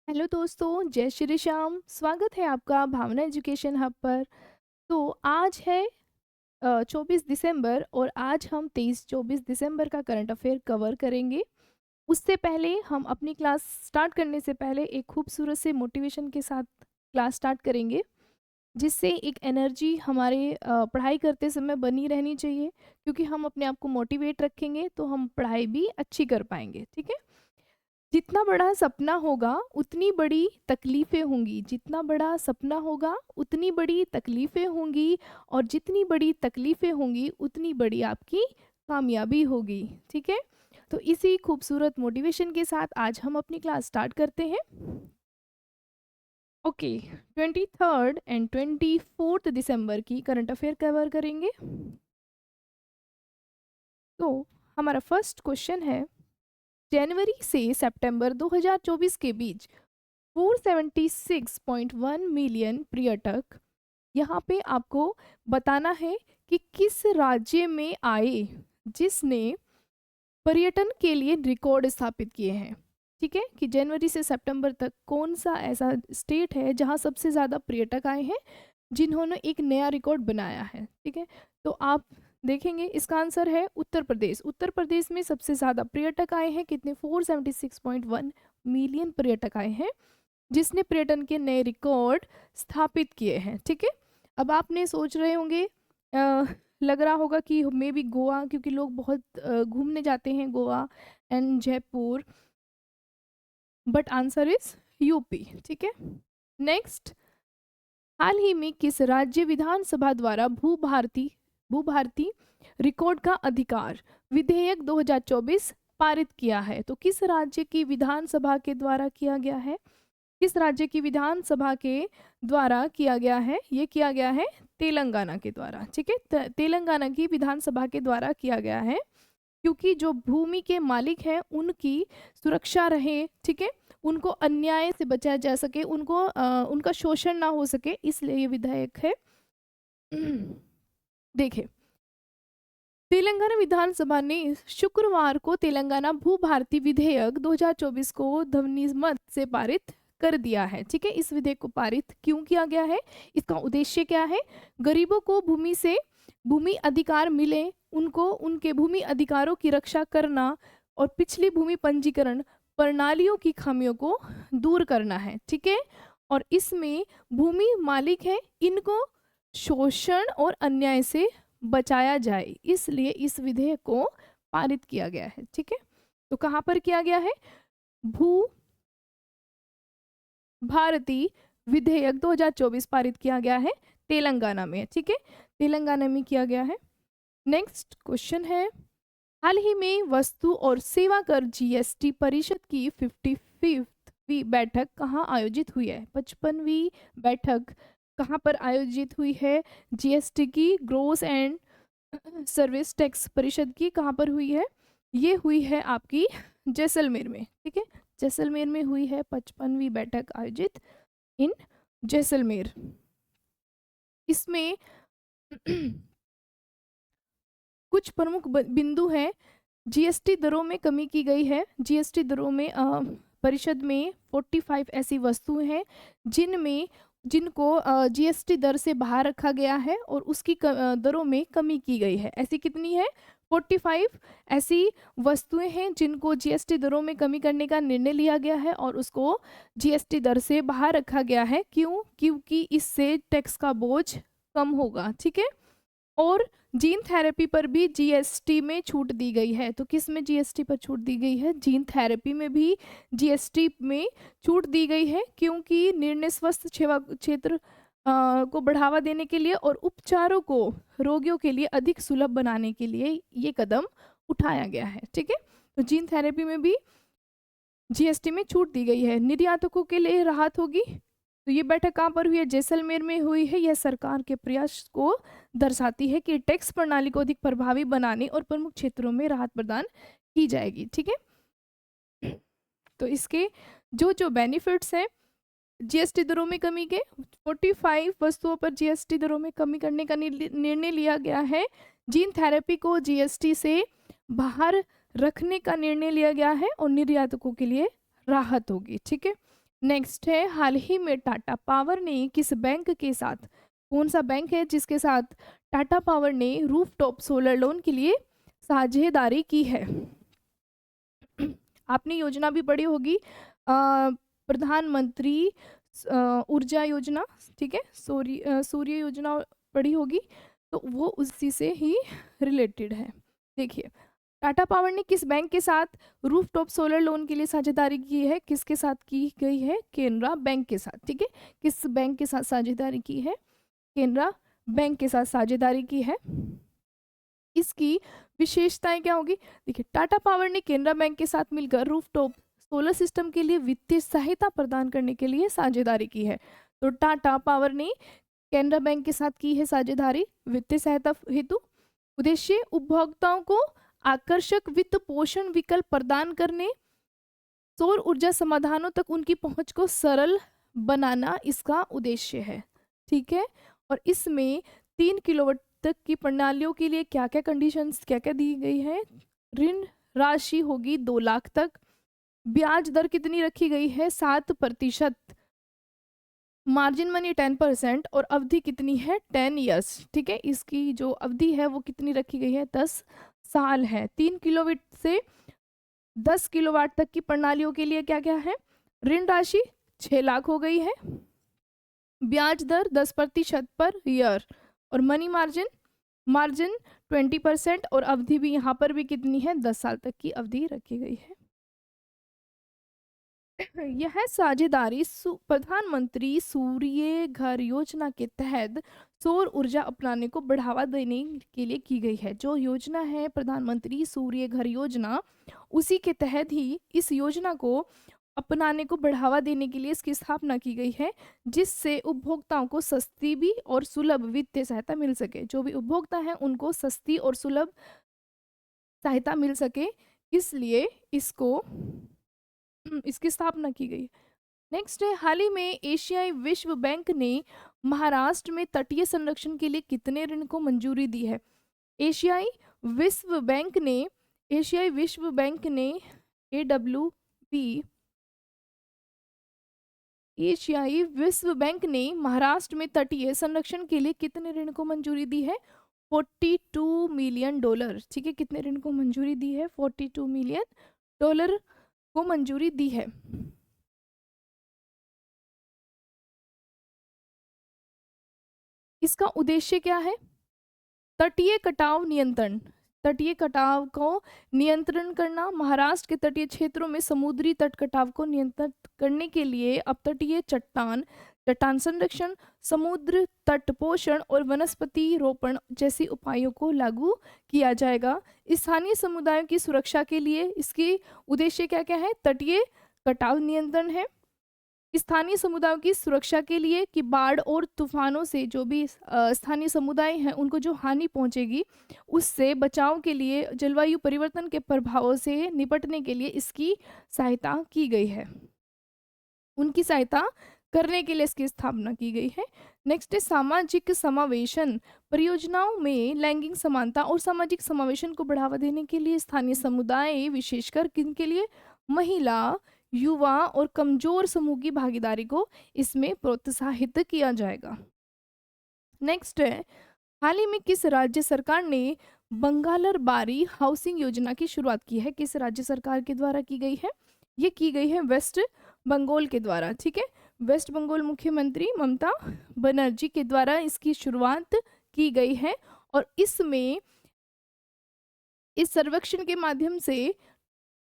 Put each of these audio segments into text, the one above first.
Hello दोस्तों, जय श्री श्याम। स्वागत है आपका भावना एजुकेशन हब पर। तो आज है 24 दिसंबर और आज हम 23-24 दिसंबर का करंट अफेयर कवर करेंगे। उससे पहले हम अपनी क्लास स्टार्ट करने से पहले एक खूबसूरत से मोटिवेशन के साथ क्लास स्टार्ट करेंगे, जिससे एक एनर्जी हमारे पढ़ाई करते समय बनी रहनी चाहिए, क्योंकि हम अपने आप को मोटिवेट रखेंगे तो हम पढ़ाई भी अच्छी कर पाएंगे। ठीक है। जितना बड़ा सपना होगा उतनी बड़ी तकलीफ़ें होंगी, जितना बड़ा सपना होगा उतनी बड़ी तकलीफ़ें होंगी, और जितनी बड़ी तकलीफ़ें होंगी उतनी बड़ी आपकी कामयाबी होगी। ठीक है। तो इसी खूबसूरत मोटिवेशन के साथ आज हम अपनी क्लास स्टार्ट करते हैं। ओके। 23 एंड 24 दिसंबर की करंट अफेयर कवर करेंगे। तो हमारा फर्स्ट क्वेश्चन है, जनवरी से सितंबर 2024 के बीच 476.1 मिलियन पर्यटक, यहाँ पे आपको बताना है कि किस राज्य में आए जिसने पर्यटन के लिए रिकॉर्ड स्थापित किए हैं। ठीक है, कि जनवरी से सितंबर तक कौन सा ऐसा स्टेट है जहाँ सबसे ज़्यादा पर्यटक आए हैं, जिन्होंने एक नया रिकॉर्ड बनाया है। ठीक है। तो आप देखेंगे इसका आंसर है उत्तर प्रदेश। उत्तर प्रदेश में सबसे ज़्यादा पर्यटक आए हैं। कितने? 476.1 मिलियन पर्यटक आए हैं, जिसने पर्यटन के नए रिकॉर्ड स्थापित किए हैं। ठीक है। अब आपने सोच रहे होंगे, लग रहा होगा कि मे बी गोवा, क्योंकि लोग बहुत घूमने जाते हैं Goa and Jaipur, but answer is UP. ठीक है। नेक्स्ट, हाल ही में किस राज्य विधानसभा द्वारा भू भारती रिकॉर्ड का अधिकार विधेयक 2024 पारित किया है? तो किस राज्य की विधानसभा के द्वारा किया गया है? किस राज्य की विधानसभा के द्वारा किया गया है? ये किया गया है तेलंगाना के द्वारा। ठीक है। तेलंगाना की विधानसभा के द्वारा किया गया है, क्योंकि जो भूमि के मालिक हैं उनकी सुरक्षा रहे। ठीक है। उनको अन्याय से बचाया जा सके, उनको उनका शोषण ना हो सके, इसलिए ये विधेयक है। देखिए, तेलंगाना विधानसभा ने शुक्रवार को तेलंगाना भू भारती विधेयक 2024 को ध्वनिमत से पारित कर दिया है। ठीक है। इस विधेयक को पारित क्यों किया गया है? इसका उद्देश्य क्या है? गरीबों को भूमि से भूमि अधिकार मिले, उनको उनके भूमि अधिकारों की रक्षा करना, और पिछली भूमि पंजीकरण प्रणालियों की खामियों को दूर करना है। ठीक है। और इसमें भूमि मालिक है, इनको शोषण और अन्याय से बचाया जाए, इसलिए इस विधेयक को पारित किया गया है। ठीक है। तो कहाँ पर किया गया है? भू भारती विधेयक 2024 पारित किया गया है तेलंगाना में। ठीक है। तेलंगाना में किया गया है। नेक्स्ट क्वेश्चन है, हाल ही में वस्तु और सेवा कर जीएसटी परिषद की 55वीं बैठक कहाँ आयोजित हुई है? 55वीं बैठक कहाँ पर आयोजित हुई है? जीएसटी की, ग्रोस एंड सर्विस टैक्स परिषद की, कहाँ पर हुई है? ये हुई है आपकी जैसलमेर में। ठीक है। जैसलमेर में हुई है 55वीं बैठक आयोजित इन जैसलमेर। इसमें कुछ प्रमुख बिंदु हैं। जीएसटी दरों में कमी की गई है। जीएसटी दरों में परिषद में 45 ऐसी वस्तुएं हैं जिनको जीएसटी दर से बाहर रखा गया है, और उसकी दरों में कमी की गई है। ऐसी कितनी है? 45 ऐसी वस्तुएं हैं जिनको जीएसटी दरों में कमी करने का निर्णय लिया गया है, और उसको जीएसटी दर से बाहर रखा गया है। क्यों? क्योंकि इससे टैक्स का बोझ कम होगा। ठीक है। और जीन थेरेपी पर भी जीएसटी में छूट दी गई है। तो किस में जीएसटी पर छूट दी गई है? जीन थेरेपी में भी जीएसटी में छूट दी गई है, क्योंकि निर्णय स्वास्थ्य सेवा क्षेत्र को बढ़ावा देने के लिए और उपचारों को रोगियों के लिए अधिक सुलभ बनाने के लिए ये कदम उठाया गया है। ठीक है। तो जीन थेरेपी में भी जीएसटी में छूट दी गई है। निर्यातकों के लिए राहत होगी। तो ये बैठक कहाँ पर हुई है? जैसलमेर में हुई है। यह सरकार के प्रयास को दर्शाती है कि टैक्स प्रणाली को अधिक प्रभावी बनाने और प्रमुख क्षेत्रों में राहत प्रदान की जाएगी। ठीक है। तो इसके जो जो बेनिफिट्स हैं, जीएसटी दरों में कमी के 45 वस्तुओं पर जीएसटी दरों में कमी करने का निर्णय लिया गया है। जीन थेरेपी को जीएसटी से बाहर रखने का निर्णय लिया गया है, और निर्यातकों के लिए राहत होगी। ठीक है। नेक्स्ट है, हाल ही में टाटा पावर ने किस बैंक के साथ, कौन सा बैंक है जिसके साथ टाटा पावर ने रूफटॉप सोलर लोन के लिए साझेदारी की है? आपने योजना भी पढ़ी होगी, प्रधानमंत्री ऊर्जा योजना, ठीक है, सूर्य योजना पढ़ी होगी, तो वो उसी से ही रिलेटेड है। देखिए, टाटा पावर ने किस बैंक के साथ रूफटॉप सोलर लोन के लिए साझेदारी की है? किसके साथ की गई है? केनरा बैंक के साथ, ठीक है। किस बैंक के साथ साझेदारी की है? केनरा बैंक के साथ साझेदारी की है। इसकी विशेषताएं क्या होगी? देखिए, टाटा पावर ने केनरा बैंक के साथ मिलकर रूफटॉप सोलर सिस्टम के लिए वित्तीय सहायता प्रदान करने के लिए साझेदारी की है। तो टाटा पावर ने केनरा बैंक के साथ की है साझेदारी वित्तीय सहायता हेतु। उद्देश्य, उपभोक्ताओं को आकर्षक वित्त पोषण विकल्प प्रदान करने, सौर ऊर्जा समाधानों तक उनकी पहुंच को सरल बनाना इसका उद्देश्य है, ठीक है। और इसमें 3 किलोवाट तक की प्रणालियों के लिए क्या क्या कंडीशंस, क्या क्या दी गई है? ऋण राशि होगी 2 लाख तक, ब्याज दर कितनी रखी गई है? 7%, मार्जिन मनी 10% और अवधि कितनी है? 10 ईयर्स, ठीक है। इसकी जो अवधि है वो कितनी रखी गई है? 10 साल है। 3 किलोवाट से 10 किलोवाट तक की प्रणालियों के लिए क्या क्या है? ऋण राशि 6 लाख हो गई है, ब्याज दर 10% पर ईयर, और मनी मार्जिन 20%, और अवधि भी यहाँ पर भी कितनी है? 10 साल तक की अवधि रखी गई है। यह साझेदारी प्रधानमंत्री सूर्य घर योजना के तहत सौर ऊर्जा अपनाने को बढ़ावा देने के लिए की गई है। जो योजना है प्रधानमंत्री सूर्य घर योजना, उसी के तहत ही इस योजना को अपनाने को बढ़ावा देने के लिए इसकी स्थापना की गई है, जिससे उपभोक्ताओं को सस्ती भी और सुलभ वित्तीय सहायता मिल सके। जो भी उपभोक्ता हैं उनको सस्ती और सुलभ सहायता मिल सके, इसलिए इसकी स्थापना की गई। नेक्स्ट है, हाल ही में एशियाई विश्व बैंक ने महाराष्ट्र में तटीय संरक्षण के लिए कितने ऋण को मंजूरी दी है? एशियाई विश्व बैंक ने AWB एशियाई विश्व बैंक ने महाराष्ट्र में तटीय संरक्षण के लिए कितने ऋण को मंजूरी दी है? $42 मिलियन, ठीक है। कितने ऋण को मंजूरी दी है? $42 मिलियन को मंजूरी दी है। इसका उद्देश्य क्या है? तटीय कटाव नियंत्रण, तटीय कटाव को नियंत्रण करना। महाराष्ट्र के तटीय क्षेत्रों में समुद्री तट कटाव को नियंत्रित करने के लिए अपतटीय चट्टान संरक्षण, समुद्र तट पोषण और वनस्पति रोपण जैसे उपायों को लागू किया जाएगा। स्थानीय समुदायों की सुरक्षा के लिए इसके उद्देश्य क्या क्या है? तटीय कटाव नियंत्रण है, स्थानीय समुदायों की सुरक्षा के लिए कि बाढ़ और तूफानों से जो भी स्थानीय समुदाय हैं उनको जो हानि पहुंचेगी उससे बचाव के लिए, जलवायु परिवर्तन के प्रभावों से निपटने के लिए इसकी सहायता की गई है, उनकी सहायता करने के लिए इसकी स्थापना की गई है। नेक्स्ट है, सामाजिक समावेशन परियोजनाओं में लैंगिक समानता और सामाजिक समावेशन को बढ़ावा देने के लिए स्थानीय समुदाय, विशेषकर किनके लिए? महिला, युवा और कमजोर समूह की भागीदारी को इसमें प्रोत्साहित किया जाएगा। नेक्स्ट है, हाल ही में किस राज्य सरकार ने बंगालर बारी हाउसिंग योजना की शुरुआत की है? किस राज्य सरकार के द्वारा की गई है? ये की गई है वेस्ट बंगाल के द्वारा, ठीक है। वेस्ट बंगाल मुख्यमंत्री ममता बनर्जी के द्वारा इसकी शुरुआत की गई है, और इसमें इस सर्वेक्षण के माध्यम से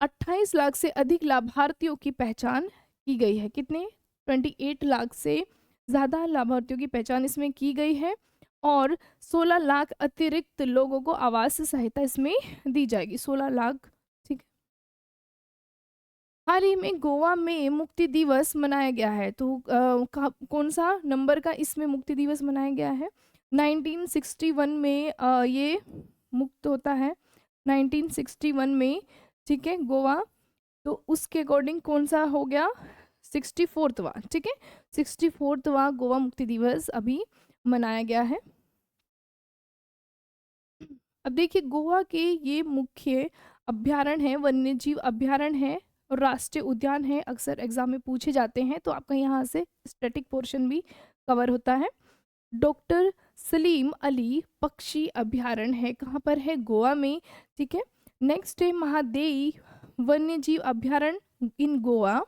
28 लाख से अधिक लाभार्थियों की पहचान की गई है। कितने? 28 लाख से ज़्यादा लाभार्थियों की पहचान इसमें की गई है, और 16 लाख अतिरिक्त लोगों को आवास सहायता इसमें दी जाएगी। 16 लाख, ठीक है। हाल ही में गोवा में मुक्ति दिवस मनाया गया है, तो कौन सा नंबर का इसमें मुक्ति दिवस मनाया गया है? 1961 में ये मुक्त होता है, 1961 में, ठीक है, गोवा। तो उसके अकॉर्डिंग कौन सा हो गया? 64वां, ठीक है, 64वां गोवा मुक्ति दिवस अभी मनाया गया है। अब देखिए, गोवा के ये मुख्य अभ्यारण्य है, वन्य जीव अभ्यारण्य है और राष्ट्रीय उद्यान है, अक्सर एग्जाम में पूछे जाते हैं, तो आपका यहाँ से स्टैटिक पोर्शन भी कवर होता है। डॉक्टर सलीम अली पक्षी अभयारण्य है, कहाँ पर है? गोवा में। ठीक है। नेक्स्ट है महादेई वन्य जीव अभयारण्य इन गोवा।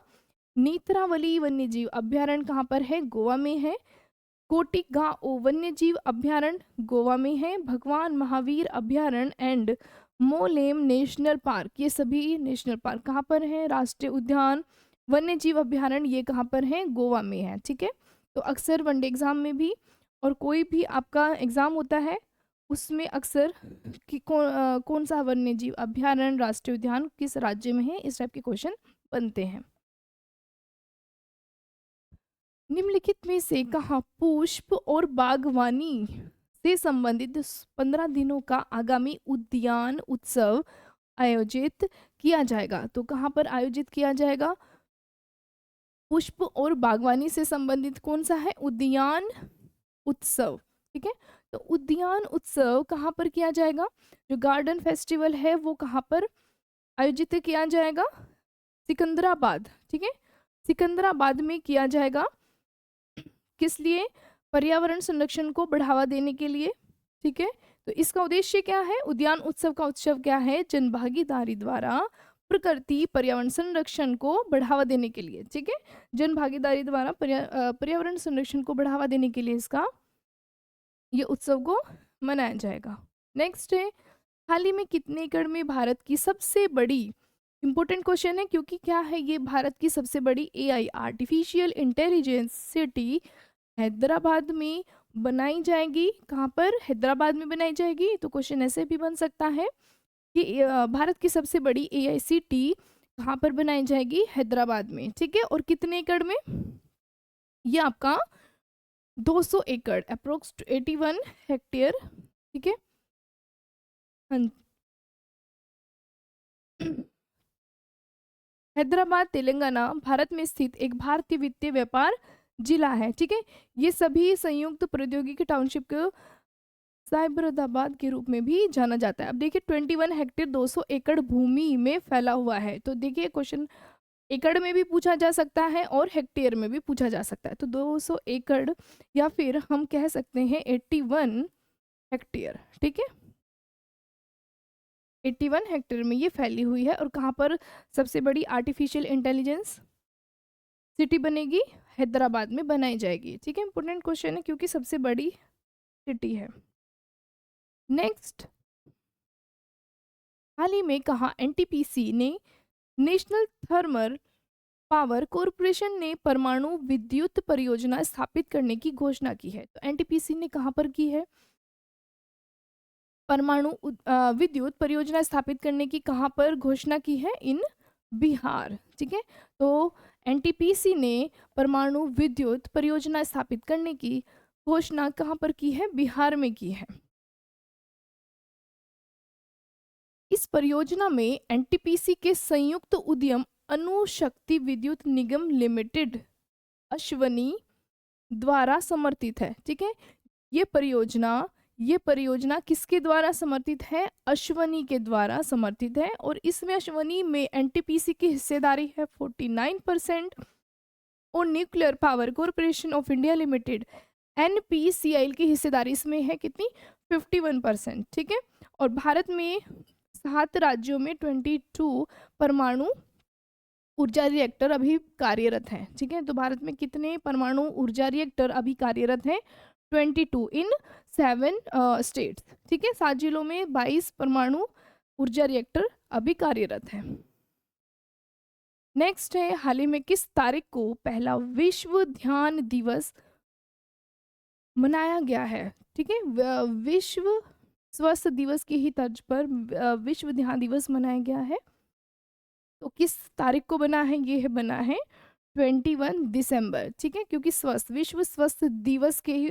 नेत्रावली वन्य जीव अभयारण्य कहाँ पर है? गोवा में है। कोटिगांव वन्य जीव अभयारण्य गोवा में है। भगवान महावीर अभयारण्य एंड मोलेम नेशनल पार्क, ये सभी नेशनल पार्क कहाँ पर है? राष्ट्रीय उद्यान वन्य जीव अभयारण्य ये कहाँ पर है? गोवा में है। ठीक है। तो अक्सर वनडे एग्जाम में भी और कोई भी आपका एग्जाम होता है उसमें अक्सर कि कौन सा वन्य जीव अभयारण्य राष्ट्रीय उद्यान किस राज्य में है, इस टाइप के क्वेश्चन बनते हैं। निम्नलिखित में से कहाँ पुष्प और बागवानी से संबंधित 15 दिनों का आगामी उद्यान उत्सव आयोजित किया जाएगा? तो कहाँ पर आयोजित किया जाएगा? पुष्प और बागवानी से संबंधित कौन सा है? उद्यान उत्सव। ठीक है। तो उद्यान उत्सव कहाँ पर किया जाएगा? जो गार्डन फेस्टिवल है वो कहाँ पर आयोजित किया जाएगा? सिकंदराबाद। ठीक है। सिकंदराबाद में किया जाएगा। किस लिए? पर्यावरण संरक्षण को बढ़ावा देने के लिए। ठीक है। तो इसका उद्देश्य क्या है? उद्यान उत्सव का उत्सव क्या है? जनभागीदारी द्वारा प्रकृति पर्यावरण संरक्षण को बढ़ावा देने के लिए। ठीक है। जन भागीदारी द्वारा पर्यावरण संरक्षण को बढ़ावा देने के लिए इसका ये उत्सव को मनाया जाएगा। नेक्स्ट है हाल ही में कितने एकड़ में भारत की सबसे बड़ी, इंपॉर्टेंट क्वेश्चन है क्योंकि क्या है ये, भारत की सबसे बड़ी AI artificial intelligence city Hyderabad में बनाई जाएगी। कहाँ पर? हैदराबाद में बनाई जाएगी। तो क्वेश्चन ऐसे भी बन सकता है कि भारत की सबसे बड़ी एआई सिटी कहाँ पर बनाई जाएगी? हैदराबाद में। ठीक है। और कितने एकड़ में? ये आपका 200 एकड़, अप्रोक्स 81 हेक्टेयर। ठीक है। हाँ। हैदराबाद तेलंगाना भारत में स्थित एक भारतीय वित्तीय व्यापार जिला है। ठीक है। ये सभी संयुक्त प्रौद्योगिकी टाउनशिप को साइबराबाद के रूप में भी जाना जाता है। अब देखिए 21 हेक्टेयर 200 एकड़ भूमि में फैला हुआ है। तो देखिए क्वेश्चन एकड़ में भी पूछा जा सकता है और हेक्टेयर में भी पूछा जा सकता है। तो 200 एकड़ या फिर हम कह सकते हैं 81 हेक्टेयर। ठीक है। 81 हेक्टेयर में ये फैली हुई है। और कहाँ पर सबसे बड़ी आर्टिफिशियल इंटेलिजेंस सिटी बनेगी? हैदराबाद में बनाई जाएगी। ठीक है। इंपॉर्टेंट क्वेश्चन है क्योंकि सबसे बड़ी सिटी है। नेक्स्ट, हाल ही में कहा एनटीपीसी ने, नेशनल थर्मल पावर कॉरपोरेशन ने परमाणु विद्युत परियोजना स्थापित करने की घोषणा की है। तो एनटीपीसी ने कहाँ पर की है? परमाणु विद्युत परियोजना स्थापित करने की कहाँ पर घोषणा की है? इन बिहार। ठीक है। तो एनटीपीसी ने परमाणु विद्युत परियोजना स्थापित करने की घोषणा कहाँ पर की है? बिहार में की है। इस परियोजना में एनटीपीसी के संयुक्त उद्यम अणुशक्ति विद्युत निगम लिमिटेड अश्वनी द्वारा समर्थित है। ठीक है। ये परियोजना किसके द्वारा समर्थित है? अश्वनी के द्वारा समर्थित है। और इसमें अश्वनी में एनटीपीसी की हिस्सेदारी है 49% और nuclear power corporation of India limited NPCIL की हिस्सेदारी इसमें है कितनी? 51%। ठीक है। और भारत में 7 राज्यों में 22 परमाणु ऊर्जा रिएक्टर अभी कार्यरत हैं। ठीक है। तो भारत में कितने परमाणु ऊर्जा रिएक्टर अभी कार्यरत हैं? 22 इन 7 स्टेट्स। ठीक है। 7 जिलों में 22 परमाणु ऊर्जा रिएक्टर अभी कार्यरत है। नेक्स्ट है हाल ही में किस तारीख को पहला विश्व ध्यान दिवस मनाया गया है? ठीक है। विश्व स्वास्थ्य दिवस की ही तर्ज पर विश्व ध्यान दिवस मनाया गया है। तो किस तारीख को बना है? ये है बना है 21 दिसंबर। ठीक है। क्योंकि विश्व स्वास्थ्य दिवस के ही,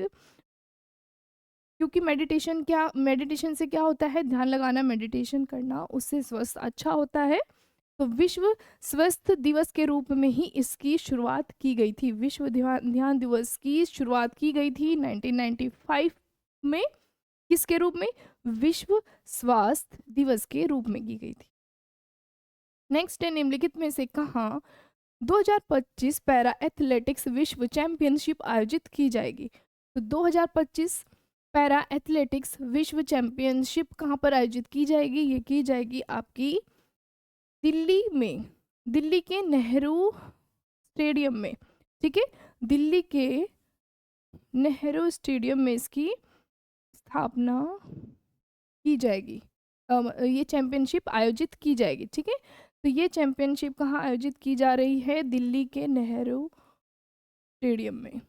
क्योंकि मेडिटेशन से क्या होता है? ध्यान लगाना, मेडिटेशन करना, उससे स्वास्थ्य अच्छा होता है। तो विश्व स्वास्थ्य दिवस के रूप में ही इसकी शुरुआत की गई थी। विश्व ध्यान दिवस की शुरुआत की गई थी 1995 में। किसके रूप में? विश्व स्वास्थ्य दिवस के रूप में की गई थी। नेक्स्ट है, निम्नलिखित में से कहाँ 2025 पैरा एथलेटिक्स विश्व चैंपियनशिप आयोजित की जाएगी? तो 2025 पैरा एथलेटिक्स विश्व चैंपियनशिप कहाँ पर आयोजित की जाएगी? ये की जाएगी आपकी दिल्ली में, दिल्ली के नेहरू स्टेडियम में। ठीक है, दिल्ली के नेहरू स्टेडियम में इसकी स्थापना की जाएगी। ये चैंपियनशिप आयोजित की जाएगी। ठीक है, तो ये चैंपियनशिप कहाँ आयोजित की जा रही है? दिल्ली के नेहरू स्टेडियम में।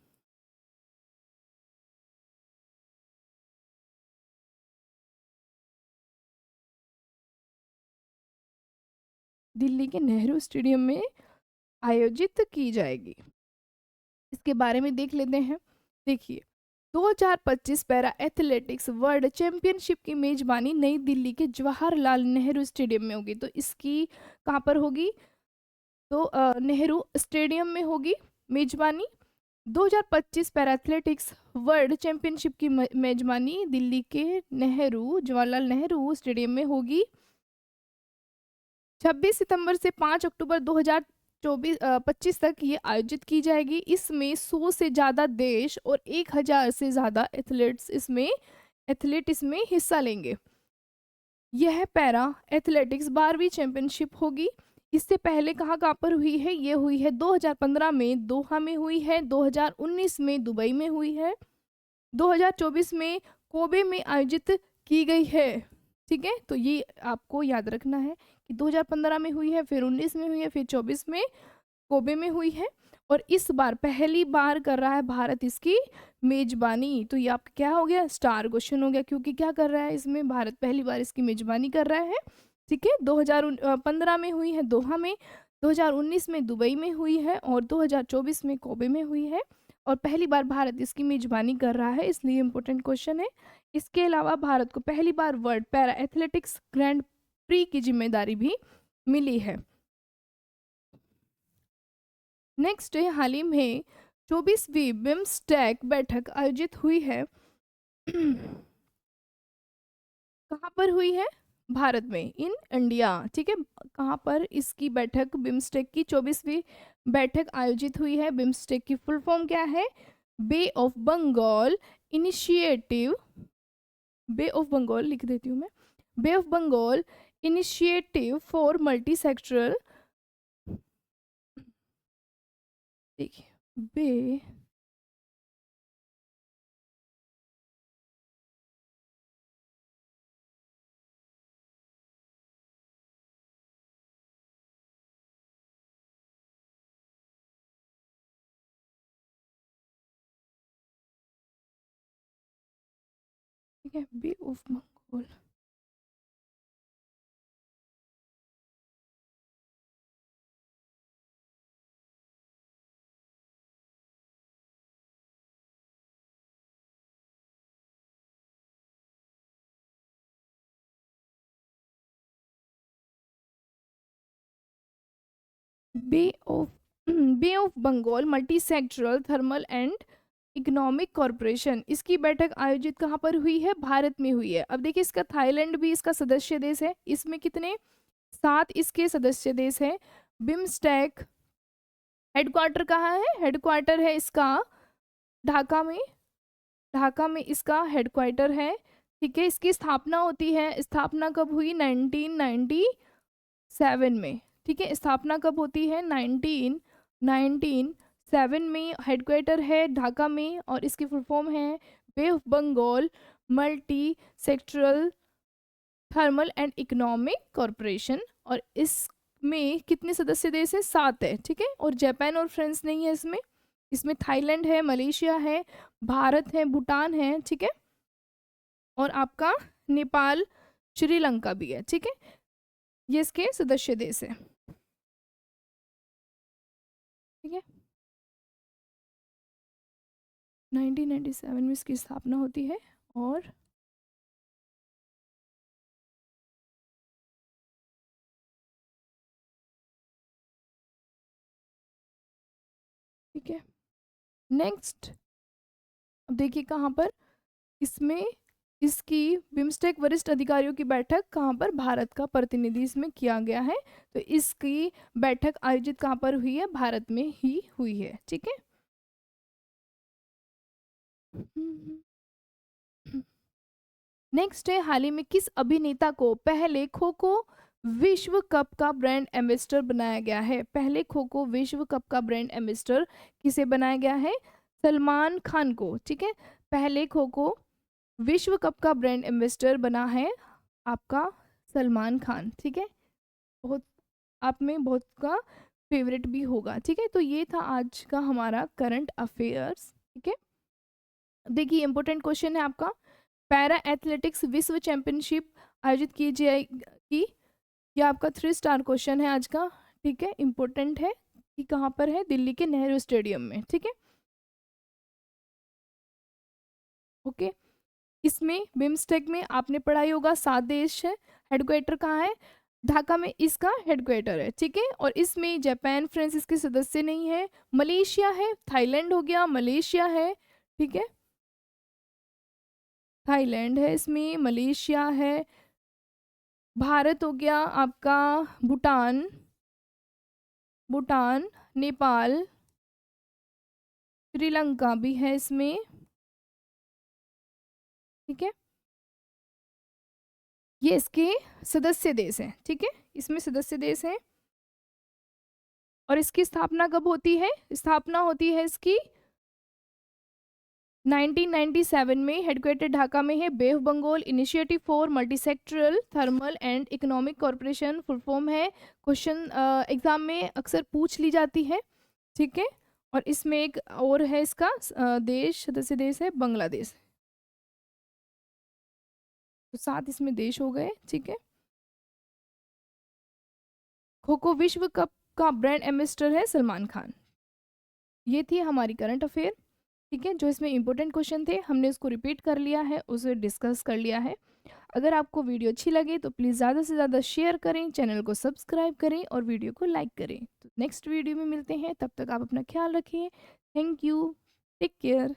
दिल्ली के नेहरू स्टेडियम में आयोजित की जाएगी। इसके बारे में देख लेते हैं। देखिए, 2025 पैरा एथलेटिक्स वर्ल्ड चैंपियनशिप की मेजबानी नई दिल्ली के जवाहरलाल नेहरू स्टेडियम में होगी। तो इसकी कहाँ पर होगी? तो नेहरू स्टेडियम में होगी मेजबानी। 2025 पैरा एथलेटिक्स वर्ल्ड चैंपियनशिप की मेजबानी दिल्ली के नेहरू जवाहरलाल नेहरू स्टेडियम में होगी। 26 सितंबर से 5 अक्टूबर 2025 तक ये आयोजित की जाएगी। इसमें 100 से ज़्यादा देश और 1000 से ज़्यादा एथलीट इसमें हिस्सा लेंगे। यह पैरा एथलेटिक्स 12वीं चैंपियनशिप होगी। इससे पहले कहाँ कहाँ पर हुई है? ये हुई है 2015 में दोहा में हुई है, 2019 में दुबई में हुई है, 2024 में कोबे में आयोजित की गई है। ठीक है, तो ये आपको याद रखना है कि 2015 में हुई है, फिर 19 में हुई है, फिर 24 में कोबे में हुई है, और इस बार पहली बार कर रहा है भारत इसकी मेजबानी। तो ये आपका क्या हो गया? स्टार क्वेश्चन हो गया, क्योंकि क्या कर रहा है इसमें? भारत पहली बार इसकी मेजबानी कर रहा है। ठीक है, 2015 में हुई है दोहा में, 2019 में दुबई में हुई है, और 2024 में कोबे में हुई है, और पहली बार भारत इसकी मेजबानी कर रहा है, इसलिए इम्पोर्टेंट क्वेश्चन है। इसके अलावा भारत को पहली बार world para athletics grand prix की जिम्मेदारी भी मिली है। नेक्स्ट है, हाल ही में 24वीं बिम्स्टेक बैठक आयोजित हुई है। कहाँ पर हुई है? भारत में, इन इंडिया। ठीक है, कहाँ पर इसकी बैठक बिम्स्टेक की 24वीं बैठक आयोजित हुई है? बिम्स्टेक की फुल फॉर्म क्या है? Bay of Bengal initiative, Bay of Bengal लिख देती हूँ मैं, Bay of Bengal initiative for multi sectoral, देखिए बे ठीक है, Bay of Bengal, Bay of Bay of Bengal multi sectoral thermal and economic corporation, इसकी बैठक आयोजित कहाँ पर हुई है? भारत में हुई है। अब देखिए, इसका थाईलैंड भी इसका सदस्य देश है। इसमें कितने? 7 इसके सदस्य देश हैं। बिम्स्टेक हेडक्वार्टर कहाँ है? हेडक्वार्टर है इसका ढाका में, ढाका में इसका हेडक्वार्टर है। ठीक है, इसकी स्थापना होती है, स्थापना कब हुई? 1997 में। ठीक है, स्थापना कब होती है? 1997 में। हेडक्वार्टर है ढाका में, और इसकी फुल फॉर्म है Bay of Bengal multi sectoral thermal and economic corporation. और इसमें कितने सदस्य देश हैं? 7 है। ठीक है, और जापान और फ्रांस नहीं है इसमें। इसमें थाईलैंड है, मलेशिया है, भारत है, भूटान है। ठीक है, और आपका नेपाल, श्रीलंका भी है। ठीक है, ये इसके सदस्य देश है। ठीक है, 1997 में इसकी स्थापना होती है, और ठीक है, नेक्स्ट अब देखिए कहाँ पर इसमें इसकी बिम्स्टेक वरिष्ठ अधिकारियों की बैठक कहाँ पर, भारत का प्रतिनिधि इसमें किया गया है। तो इसकी बैठक आयोजित कहाँ पर हुई है, भारत में ही हुई है। ठीक है। नेक्स्ट है, हाल ही में किस अभिनेता को पहले खो खो विश्व कप का ब्रांड एम्बेसडर बनाया गया है। पहले खो खो विश्व कप का ब्रांड एम्बेसडर किसे बनाया गया है, सलमान खान को। ठीक है, पहले खो खो विश्व कप का ब्रांड एम्बेसडर बना है आपका सलमान खान। ठीक है, बहुत आप में बहुत का फेवरेट भी होगा। ठीक है, तो ये था आज का हमारा करंट अफेयर्स। ठीक है, देखिए इंपॉर्टेंट क्वेश्चन है आपका, पैरा एथलेटिक्स विश्व चैंपियनशिप आयोजित की जाएगी। यह आपका 3 स्टार क्वेश्चन है आज का। ठीक है, इंपॉर्टेंट है कि कहाँ पर है, दिल्ली के नेहरू स्टेडियम में। ठीक है, ओके। इसमें बिम्स्टेक में आपने पढ़ाई होगा 7 देश है, हेडक्वार्टर कहाँ है, ढाका में इसका हेडक्वार्टर है। ठीक है, और इसमें जापान फ्रांस इसके सदस्य नहीं है, मलेशिया है, थाईलैंड हो गया, मलेशिया है। ठीक है, थाईलैंड है इसमें, मलेशिया है, भारत हो गया आपका, भूटान, भूटान, नेपाल, श्रीलंका भी है इसमें। ठीक है, ये इसके सदस्य देश हैं। ठीक है, इसमें सदस्य देश हैं। और इसकी स्थापना कब होती है, स्थापना होती है इसकी 1997 में, हेडक्वार्टर ढाका में है। Bay of Bengal initiative for multisectoral thermal and economic corporation full form है। क्वेश्चन एग्जाम में अक्सर पूछ ली जाती है। ठीक है, और इसमें एक और है इसका देश, सदस्य देश है बांग्लादेश। तो 7 इसमें देश हो गए। ठीक है, खो खो विश्व कप का ब्रांड एम्बेसडर है सलमान खान। ये थी हमारी करंट अफेयर। ठीक है, जो इसमें इंपॉर्टेंट क्वेश्चन थे हमने उसको रिपीट कर लिया है, उसे डिस्कस कर लिया है। अगर आपको वीडियो अच्छी लगे तो प्लीज़ ज़्यादा से ज़्यादा शेयर करें, चैनल को सब्सक्राइब करें और वीडियो को लाइक करें। तो नेक्स्ट वीडियो में मिलते हैं, तब तक आप अपना ख्याल रखिए। Thank you, take care.